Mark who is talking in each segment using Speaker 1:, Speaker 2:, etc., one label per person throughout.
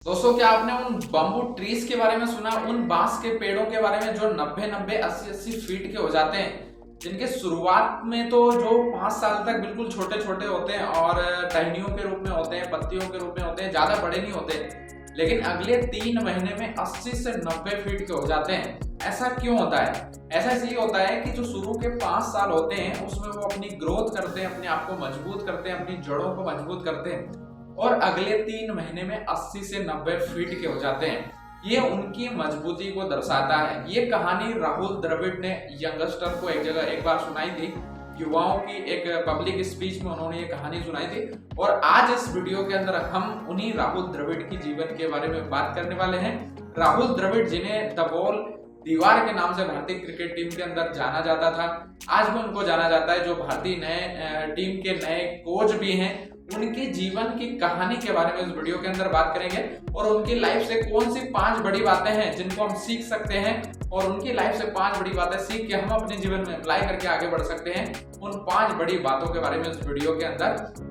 Speaker 1: दोस्तों, क्या आपने उन बम्बू ट्रीज के बारे में सुना, उन बांस के पेड़ों के बारे में जो 90-90, 80-80 फीट के हो जाते हैं, जिनके शुरुआत में तो जो 5 साल तक बिल्कुल छोटे छोटे होते हैं और टहनियों के रूप में होते हैं, पत्तियों के रूप में होते हैं, ज्यादा बड़े नहीं होते, लेकिन अगले 3 महीने में 80 से 90 फीट के हो जाते हैं। ऐसा क्यों होता है? ऐसा इसलिए होता है कि जो शुरू के 5 साल होते हैं उसमें वो अपनी ग्रोथ करते हैं, अपने आप को मजबूत करते हैं, अपनी जड़ों को मजबूत करते हैं और अगले 3 महीने में 80 से 90 फीट के हो जाते हैं। ये उनकी मजबूती को दर्शाता है। ये कहानी राहुल द्रविड़ ने यंगस्टर को एक बार सुनाई थी। युवाओं की एक पब्लिक स्पीच में उन्होंने ये कहानी सुनाई थी और आज इस वीडियो के अंदर हम उन्हीं राहुल द्रविड़ की जीवन के बारे में बात करने वाले हैं। राहुल द्रविड़, जिन्हें द बॉल दीवार के नाम से भारतीय क्रिकेट टीम के अंदर जाना जाता था, आज भी उनको जाना जाता है, जो भारतीय नए टीम के नए कोच भी हैं। उनकी जीवन की कहानी के बारे में इस वीडियो के अंदर बात करेंगे और उनकी लाइफ से कौन सी 5 बड़ी बातें हैं जिनको हम सीख सकते हैं और उनकी लाइफ से 5 बड़ी बातें सीख के हम अपने जीवन में अप्लाई करके आगे बढ़ सकते हैं। उन 5 बड़ी बातों के बारे में इस वीडियो के अंदर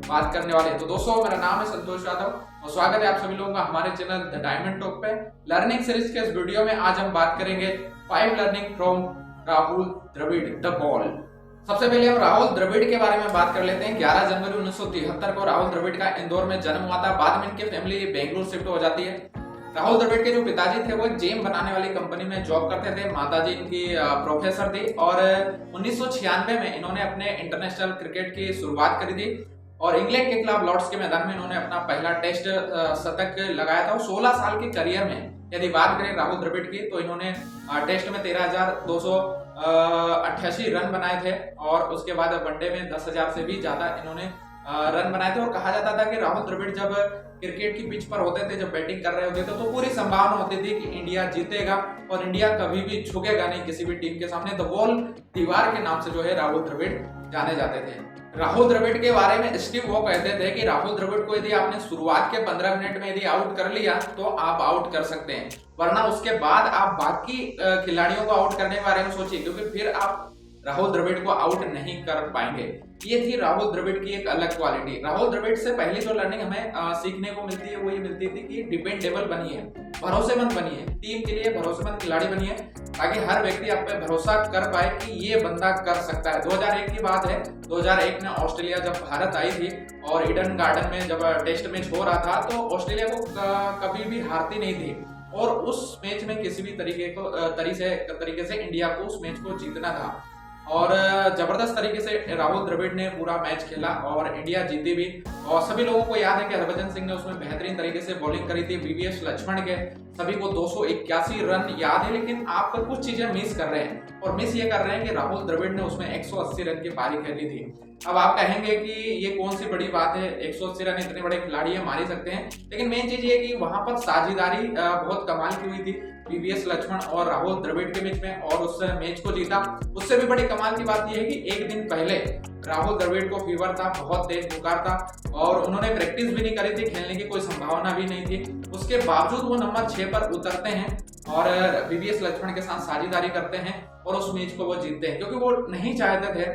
Speaker 1: बात करने वाले हैं। तो दोस्तों, मेरा नाम है संतोष यादव और स्वागत है आप सभी लोगों का हमारे चैनल द डायमंड टॉक पे। लर्निंग सीरीज के इस वीडियो में आज हम बात करेंगे 5 learning from Rahul Dravid the wall. सबसे पहले हम राहुल द्रविड़ के बारे में बात कर लेते हैं। 11 जनवरी 1973 को राहुल द्रविड़ का इंदौर में जन्म हुआ था। बाद में इनकी फैमिली बेंगलुरु शिफ्ट हो जाती है। राहुल द्रविड़ के जो पिताजी थे वो एक जेम बनाने वाली कंपनी में जॉब करते थे। माताजी इनकी प्रोफेसर थी और 1996 में इन्होंने अपने इंटरनेशनल क्रिकेट की शुरुआत करी थी और इंग्लैंड के खिलाफ लॉर्ड्स के मैदान में इन्होंने अपना पहला टेस्ट शतक लगाया था। 16 साल के करियर में यदि बात करें राहुल द्रविड़ की तो इन्होंने टेस्ट में 13,288 रन बनाए थे और उसके बाद वनडे में 10,000 से भी ज्यादा इन्होंने रन बनाए थे। और कहा जाता था कि राहुल द्रविड़ जब क्रिकेट की पिच पर होते थे, जब बैटिंग कर रहे होते थे, तो पूरी संभावना होती थी कि इंडिया जीतेगा और इंडिया कभी भी झुकेगा नहीं किसी भी टीम के सामने। द बॉल दीवार के नाम से जो है राहुल द्रविड़ जाने जाते थे। राहुल द्रविड़ के बारे में स्टीव वो कहते थे कि राहुल द्रविड़ को यदि आपने शुरुआत के 15 मिनट में यदि आउट कर लिया तो आप आउट कर सकते हैं, वरना उसके बाद आप बाकी खिलाड़ियों को आउट करने के बारे में सोचिए, क्योंकि फिर आप राहुल द्रविड़ को आउट नहीं कर पाएंगे। ये थी राहुल द्रविड़ की एक अलग क्वालिटी। राहुल द्रविड़ से पहली जो लर्निंग हमें सीखने को मिलती है वो ये मिलती थी कि डिपेंडेबल बनिए, भरोसेमंद बनिए, टीम के लिए भरोसेमंद खिलाड़ी बनिए, ताकि हर व्यक्ति आप पे भरोसा कर पाए कि ये बंदा कर सकता है। 2001 की बात है। 2001 में ऑस्ट्रेलिया जब भारत आई थी और ईडन गार्डन में जब टेस्ट मैच हो रहा था तो ऑस्ट्रेलिया को कभी भी हारती नहीं थी और उस मैच में किसी भी तरीके से इंडिया को उस मैच को जीतना था और जबरदस्त तरीके से राहुल द्रविड़ ने पूरा मैच खेला और इंडिया जीती भी। और सभी लोगों को याद है कि हरभजन सिंह ने उसमें बेहतरीन तरीके से बॉलिंग करी थी। वीवीएस लक्ष्मण के सभी को 281 रन याद है, लेकिन आप कुछ चीजें मिस कर रहे हैं और मिस ये कर रहे हैं कि राहुल द्रविड़ ने उसमें 180 रन की पारी खेली थी। अब आप कहेंगे कि ये कौन सी बड़ी बात है, 180 रन इतने बड़े खिलाड़ी है, मार ही सकते हैं, लेकिन मेन चीज ये कि वहां पर साझेदारी बहुत कमाल की हुई थी वीवीएस लक्ष्मण और राहुल द्रविड़ के बीच में और उस मैच को जीता। उससे भी बड़ी कमाल की बात यह है कि एक दिन पहले राहुल द्रविड़ को फीवर था, बहुत तेज बुखार था और उन्होंने प्रैक्टिस भी नहीं करी थी, खेलने की कोई संभावना भी नहीं थी। उसके बावजूद वो नंबर 6 पर उतरते हैं और वीवीएस लक्ष्मण के साथ साझेदारी करते हैं और उस मैच को वो जीतते हैं, क्योंकि वो नहीं चाहते थे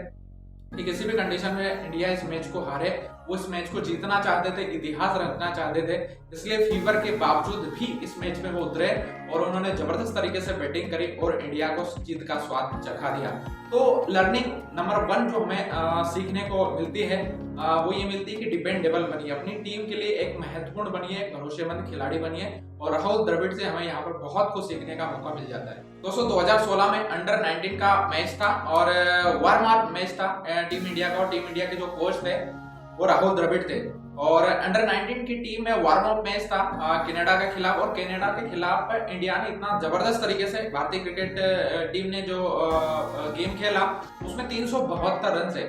Speaker 1: कि किसी भी कंडीशन में इंडिया इस मैच को हारे। वो इस मैच को जीतना चाहते थे, इतिहास रखना चाहते थे, इसलिए फीवर के बावजूद भी इस मैच में वो उतरे और उन्होंने जबरदस्त तरीके से बैटिंग करी और इंडिया को जीत का स्वाद चखा दिया। तो लर्निंग नंबर 1 जो हमें सीखने को मिलती है वो ये मिलती है कि डिपेंडेबल बनिए, अपनी टीम के लिए एक महत्वपूर्ण बनिए, भरोसेमंद खिलाड़ी बनिए। और राहुल द्रविड़ से हमें यहाँ पर बहुत कुछ सीखने का मौका मिल जाता है। दोस्तों, 2016 में अंडर 19 का मैच था और वार्म अप मैच था टीम इंडिया का और टीम इंडिया के जो कोच थे वो राहुल द्रविड़ थे और अंडर 19 की टीम में वार्म अप मैच था कनाडा के खिलाफ और कनाडा के खिलाफ इंडिया ने इतना जबरदस्त तरीके से, भारतीय क्रिकेट टीम ने जो गेम खेला उसमें 372 रन से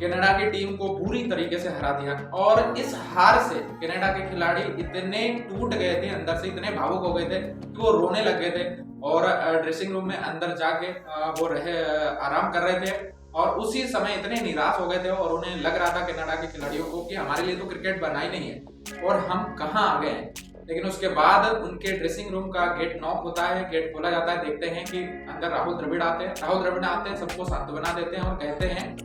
Speaker 1: कनाडा की टीम को पूरी तरीके से हरा दिया। और इस हार से कनाडा के खिलाड़ी इतने टूट गए थे, अंदर से इतने भावुक हो गए थे कि वो रोने लग गए थे और ड्रेसिंग रूम में अंदर जाके वो आराम कर रहे थे और उसी समय इतने निराश हो गए थे और उन्हें लग रहा था कनाडा के खिलाड़ियों को कि हमारे लिए तो क्रिकेट बना ही नहीं है और हम कहाँ आ गए हैं। लेकिन उसके बाद उनके ड्रेसिंग रूम का गेट नॉक होता है, गेट खोला जाता है, देखते हैं कि अंदर राहुल द्रविड़ आते हैं, सबको सांत्वना देते हैं और कहते हैं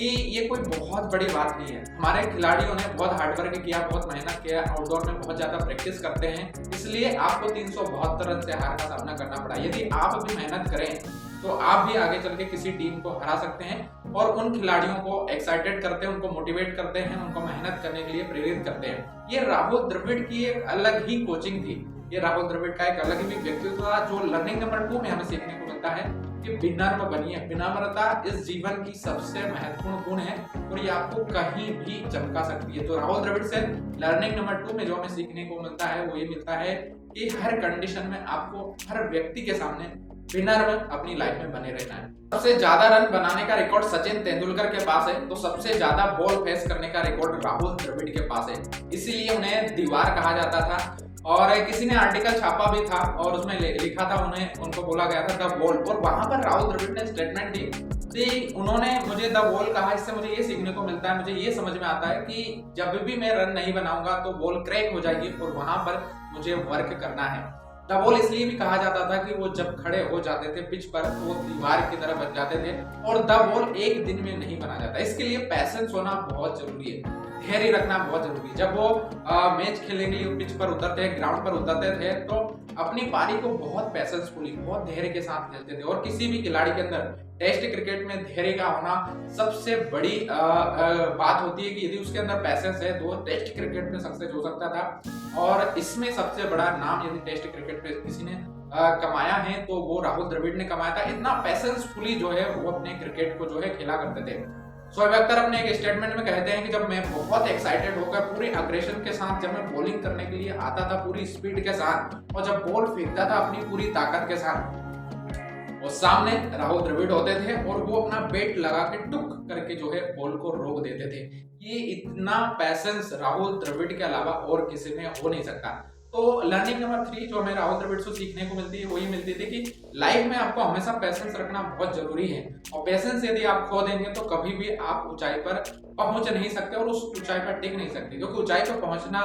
Speaker 1: कि ये कोई बहुत बड़ी बात नहीं है। हमारे खिलाड़ियों ने बहुत हार्डवर्क किया, बहुत मेहनत किया, आउटडोर में बहुत ज्यादा प्रैक्टिस करते हैं, इसलिए आपको 372 रन से हार का सामना करना पड़ा। यदि आप भी मेहनत करें तो आप भी आगे चल के किसी टीम को हरा सकते हैं और उन खिलाड़ियों को एक्साइटेड करते हैं, उनको मोटिवेट करते हैं, उनको मेहनत करने के लिए प्रेरित करते हैं। ये राहुल द्रविड़ की एक अलग ही कोचिंग थी, ये राहुल द्रविड़ का एक अलग ही व्यक्तित्व था, जो लर्निंग नंबर 2 में हमें सीखने को मिलता है कि विनम्र बनिए। विनम्रता इस जीवन की सबसे महत्वपूर्ण गुण है और ये आपको कहीं भी चमका सकती है। तो राहुल द्रविड़ से लर्निंग नंबर 2 में जो हमें सीखने को मिलता है वो ये मिलता है कि हर कंडीशन में आपको हर व्यक्ति के सामने विनम्र अपनी लाइफ में बने रहना है। सबसे ज्यादा रन बनाने का रिकॉर्ड सचिन तेंदुलकर के पास है, तो सबसे ज्यादा बॉल फेस करने का रिकॉर्ड राहुल द्रविड़ के पास है, इसीलिए उन्हें दीवार कहा जाता था। और किसी ने आर्टिकल छापा भी था और उसमें लिखा था, उनको बोला गया था द बॉल, और वहां पर राहुल द्रविड़ ने स्टेटमेंट दी, उन्होंने मुझे द बॉल कहा। इससे मुझे ये सीखने को मिलता है, मुझे ये समझ में आता है कि जब भी मैं रन नहीं बनाऊंगा तो बॉल क्रैक हो जाएगी और वहां पर मुझे वर्क करना है। द बॉल इसलिए भी कहा जाता था कि वो जब खड़े हो जाते थे पिच पर तो वो दीवार की तरह बन जाते थे, और द बॉल एक दिन में नहीं बना जाता। इसके लिए पैशेंस होना बहुत जरूरी है, धैर्य रखना बहुत जरूरी है। जब वो मैच खेलने के लिए पिच पर उतरते हैं, ग्राउंड पर उतरते थे, तो अपनी पारी को बहुत पैशेंसफुली, बहुत धैर्य के साथ खेलते थे। और किसी भी खिलाड़ी के अंदर टेस्ट क्रिकेट में धैर्य का होना सबसे बड़ी बात होती है कि यदि उसके अंदर पैशेंस है तो टेस्ट क्रिकेट में सक्सेस हो सकता था। और इसमें सबसे बड़ा नाम यदि टेस्ट क्रिकेट पे किसी ने कमाया है तो वो राहुल द्रविड़ ने कमाया था। इतना पैशेंसफुली जो है वो अपने क्रिकेट को जो है खेला करते थे। शोएब अख्तर अपने एक स्टेटमेंट में कहते हैं कि जब मैं बहुत एक्साइटेड होकर पूरे अग्रेशन के साथ जब मैं बॉलिंग करने के लिए आता था पूरी स्पीड के साथ, और जब बॉल फेंकता था अपनी पूरी ताकत के साथ, और सामने राहुल द्रविड़ होते थे और वो अपना बैट लगा के टुक करके जो है बॉल को रोक देते थे। ये इतना पैशेंस राहुल द्रविड़ के अलावा और किसी में हो नहीं सकता। तो लर्निंग नंबर 3 जो हमें राहुल द्रविड़ से सीखने को मिलती है वो ये मिलती थी कि लाइफ में आपको हमेशा पैशेंस रखना बहुत जरूरी है, और पैशेंस यदि आप खो देंगे तो कभी भी आप ऊंचाई पर पहुंच नहीं सकते और उस ऊंचाई पर टिक नहीं सकते, क्योंकि ऊंचाई पर पहुंचना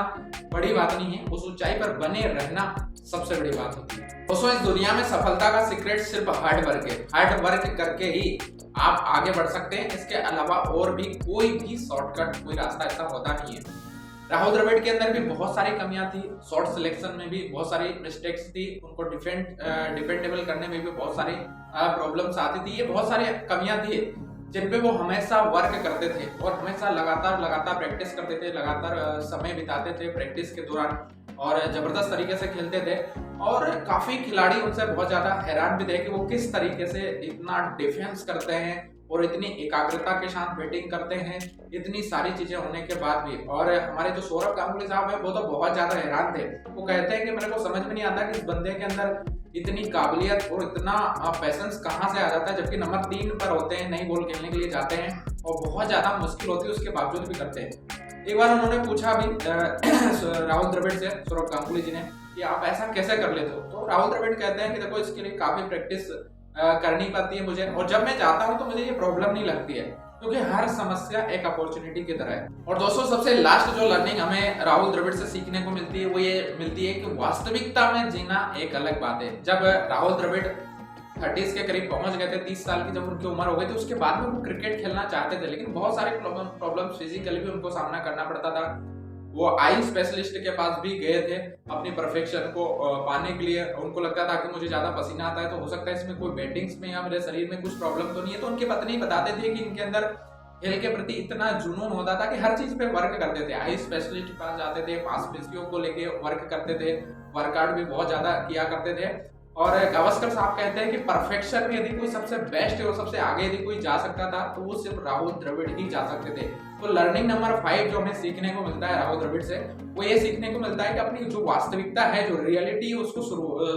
Speaker 1: बड़ी बात नहीं है, उस ऊंचाई पर बने रहना सबसे बड़ी बात होती है। दोस्तों, इस दुनिया में सफलता का सीक्रेट सिर्फ हार्ड वर्क है। हार्ड वर्क करके ही आप आगे बढ़ सकते हैं, इसके अलावा और भी कोई भी शॉर्टकट, कोई रास्ता ऐसा होता नहीं है। राहुल द्रविड़ के अंदर भी बहुत सारी कमियां थी, शॉट सिलेक्शन में भी बहुत सारी मिस्टेक्स थी, उनको डिफेंडेबल करने में भी बहुत सारी प्रॉब्लम्स आती थी। ये बहुत सारी कमियां थी जिन पे वो हमेशा वर्क करते थे और हमेशा लगातार प्रैक्टिस करते थे, लगातार समय बिताते थे प्रैक्टिस के दौरान और जबरदस्त तरीके से खेलते थे। और काफी खिलाड़ी उनसे बहुत ज्यादा हैरान भी थे कि वो किस तरीके से इतना डिफेंस करते हैं और इतनी एकाग्रता के साथ बैटिंग करते हैं, इतनी सारी चीजें होने के बाद भी। और हमारे जो सौरव गांगुली साहब हैं वो तो बहुत ज्यादा हैरान थे। वो कहते हैं कि मेरे को समझ में नहीं आता कि इस बंदे के अंदर इतनी काबिलियत और इतना पैशेंस कहाँ से आ जाता है, जबकि नंबर 3 पर होते हैं, नई बॉल खेलने के लिए जाते हैं और बहुत ज्यादा मुश्किल होती है, उसके बावजूद भी करते हैं। एक बार उन्होंने पूछा भी राहुल द्रविड़ से, सौरव गांगुली जी ने, कि आप ऐसा कैसे कर लेते हो? तो राहुल द्रविड़ कहते हैं कि देखो, इसके लिए काफी प्रैक्टिस करनी पड़ती है मुझे, और जब मैं जाता हूं तो मुझे ये प्रॉब्लम नहीं लगती है, क्योंकि हर समस्या एक अपॉर्चुनिटी की तरह है। और दोस्तों, सबसे लास्ट जो लर्निंग हमें राहुल द्रविड़ से सीखने को मिलती है वो ये मिलती है कि वास्तविकता में जीना एक अलग बात है। जब राहुल द्रविड़ 30 के करीब पहुंच गए थे, 30 साल की जब उनकी उम्र हो गई थी, उसके बाद में वो क्रिकेट खेलना चाहते थे, लेकिन बहुत सारे प्रॉब्लम फिजिकली भी उनको सामना करना पड़ता था। वो आई स्पेशलिस्ट के पास भी गए थे अपनी परफेक्शन को पाने के लिए। उनको लगता था कि मुझे ज्यादा पसीना आता है तो हो सकता है इसमें कोई बैटिंग्स में या मेरे शरीर में कुछ प्रॉब्लम तो नहीं है। तो उनकी पत्नी बताते थे कि इनके अंदर खेल के प्रति इतना जुनून होता था कि हर चीज पे वर्क करते थे। आई स्पेशलिस्ट के पास जाते थे, मांसपेशियों को लेके वर्क करते थे, वर्कआउट भी बहुत ज्यादा किया करते थे। और गावस्कर साहब कहते हैं कि परफेक्शन में यदि कोई सबसे बेस्ट और सबसे आगे यदि कोई जा सकता था तो वो सिर्फ राहुल द्रविड़ ही जा सकते थे। तो लर्निंग नंबर 5 जो हमें सीखने को मिलता है राहुल द्रविड़ से, वो ये सीखने को मिलता है कि अपनी जो वास्तविकता है, जो रियलिटी है, उसको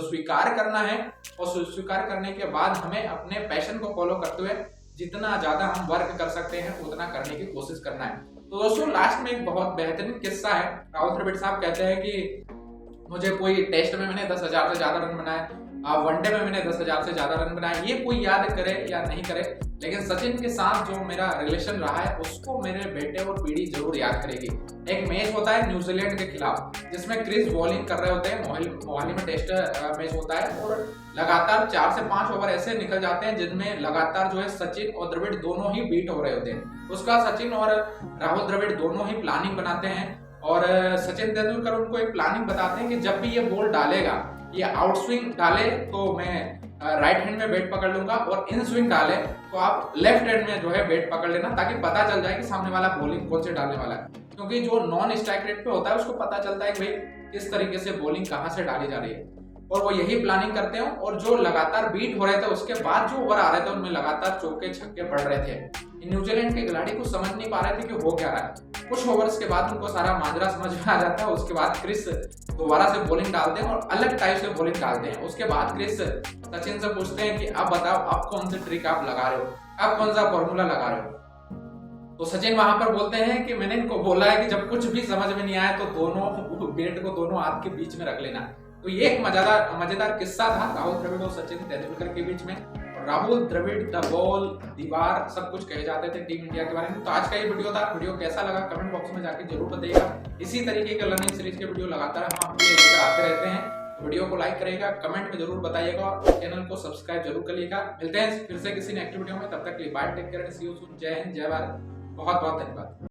Speaker 1: स्वीकार करना है, और स्वीकार करने के बाद हमें अपने पैशन को फॉलो करते हुए जितना ज्यादा हम वर्क कर सकते हैं उतना करने की कोशिश करना है। तो दोस्तों, लास्ट में एक बहुत बेहतरीन किस्सा है। राहुल द्रविड़ साहब कहते हैं कि मुझे कोई टेस्ट में मैंने 10,000 से ज्यादा रन बनाए, वनडे में मैंने 10,000 से ज्यादा रन बनाए, ये कोई याद करे या नहीं करे, लेकिन सचिन के साथ जो मेरा रिलेशन रहा है उसको मेरे बेटे और पीढ़ी जरूर याद करेगी। एक मैच होता है न्यूजीलैंड के खिलाफ जिसमें क्रिस बॉलिंग कर रहे होते हैं, मोहाली में टेस्ट मैच होता है और लगातार 4 से 5 ओवर ऐसे निकल जाते हैं जिनमें लगातार जो है सचिन और द्रविड़ दोनों ही बीट हो रहे होते हैं। उसका सचिन और राहुल द्रविड़ दोनों ही प्लानिंग बनाते हैं और सचिन तेंदुलकर उनको एक प्लानिंग बताते हैं कि जब भी ये बॉल डालेगा, ये आउट स्विंग डाले तो मैं राइट हैंड में बैट पकड़ लूंगा और इन स्विंग डाले तो आप लेफ्ट हैंड में जो है बैट पकड़ लेना, ताकि पता चल जाए कि सामने वाला बॉलिंग कौन से डालने वाला है। क्योंकि जो नॉन स्ट्राइक रेट पे होता है उसको पता चलता है कि भाई किस तरीके से बॉलिंग कहाँ से डाली जा रही है, और वो यही प्लानिंग करते हैं। और जो लगातार बीट हो रहे थे उसके बाद जो ओवर आ रहे थे उनमें लगातार चौके छक्के पड़ रहे थे। न्यूजीलैंड के खिलाड़ी कुछ समझ नहीं पा रहे थे कि हो क्या रहा है। कुछ ओवर्स के बाद उनको सारा माजरा समझ में आ जाता है। उसके बाद क्रिस दोबारा से बॉलिंग डालते हैं और अलग टाइप से बॉलिंग डालते हैं। उसके बाद क्रिस सचिन से पूछते हैं कि अब बताओ आप कौन सी ट्रिक आप लगा रहे हो, आप कौन सा फॉर्मूला लगा रहे हो। तो सचिन वहां पर बोलते हैं कि मैंने इनको बोला है कि जब कुछ भी समझ में नहीं आए तो दोनों बैट को दोनों हाथ के बीच में रख लेना। तो ये एक मजेदार किस्सा था राहुल द्रविड़ और सचिन तेंदुलकर के बीच में। राहुल द्रविड़, द बॉल, दीवार, सब कुछ कहे जाते थे टीम इंडिया के बारे में। तो आज का ये वीडियो था। वीडियो कैसा लगा कमेंट बॉक्स में जाके जरूर बताइएगा। इसी तरीके के लर्निंग सीरीज के वीडियो लगातार हम आपके लिए लेकर आते रहते हैं। तो वीडियो को लाइक करिएगा, कमेंट में जरूर बताइएगा और चैनल को सब्सक्राइब जरूर करिएगा। मिलते हैं फिर से किसी नेक्स्ट वीडियो में, तब तक के लिए bye, take care and see you soon. जय हिंद, जय भारत, बहुत बहुत धन्यवाद।